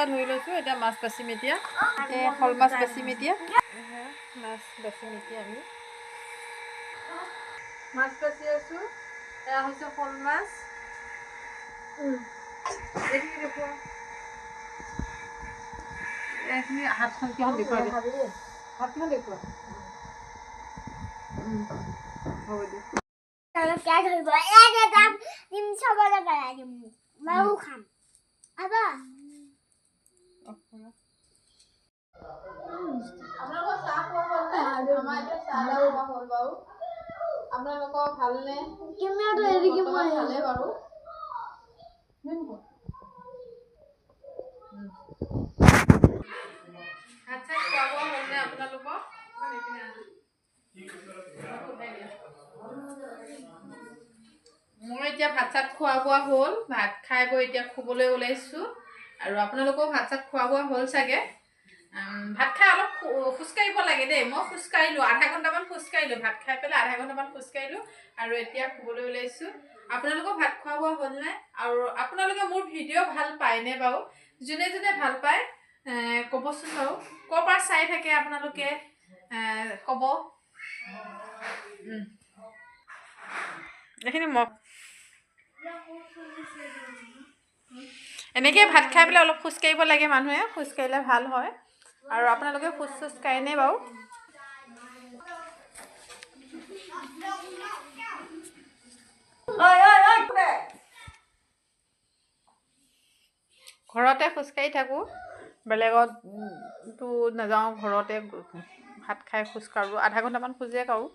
বাৰ ধুই লৈছোঁ এতিয়া মাছ বাচিম এতিয়া শ'ল মাছ বাচিম এতিয়া মাছ বাচিম এতিয়া আমি মাছ বাচি আছোঁ এয়া হৈছে শ'ল মাছ এইখিনি দেখুৱা এইখিনি হাতখন কিমান দেখুৱা হাতখন দেখুৱা হ'ব দিয়া আপোনালোকৰ চাহ খোৱা হ'ল নে আমাৰ এতিয়া চাহ খোৱা হ'ল বাৰু আপোনালোকৰ ভালনে ভালে বাৰু আচ্ছা খোৱা বোৱা হ'ল নে আপোনালোকৰ মই এতিয়া ভাত চাত খোৱা বোৱা হ'ল ভাত খাই বৈ এতিয়া শুবলৈ ওলাইছোঁ আৰু আপোনালোকেও ভাত চাত খোৱা বোৱা হ'ল চাগে ভাত খাই অলপ খোজকাঢ়িব লাগে দেই মই খোজকাঢ়িলোঁ আধা ঘণ্টামান খোজকাঢ়িলোঁ ভাত খাই পেলাই আধা ঘণ্টামান খোজকাঢ়িলোঁ আৰু এতিয়া শুবলৈ ওলাইছোঁ আপোনালোকৰ ভাত খোৱা বোৱা হ'ল নে আৰু আপোনালোকে মোৰ ভিডিঅ' ভাল পায়নে বাৰু যোনে যোনে ভাল পায় ক'বচোন বাৰু ক'ৰ পৰা চাই থাকে আপোনালোকে ক'ব এইখিনি মোক এনেকৈ ভাত খাই পেলাই অলপ খোজকাঢ়িব লাগে মানুহে খোজকাঢ়িলে ভাল হয় আৰু আপোনালোকে খোজ চোজ কাঢ়েনে বাৰু ঘৰতে খোজকাঢ়ি থাকোঁ বেলেগতো নাযাওঁ ঘৰতে ভাত খাই খোজ কাঢ়োঁ আধা ঘণ্টামান খোজে কাঢ়োঁ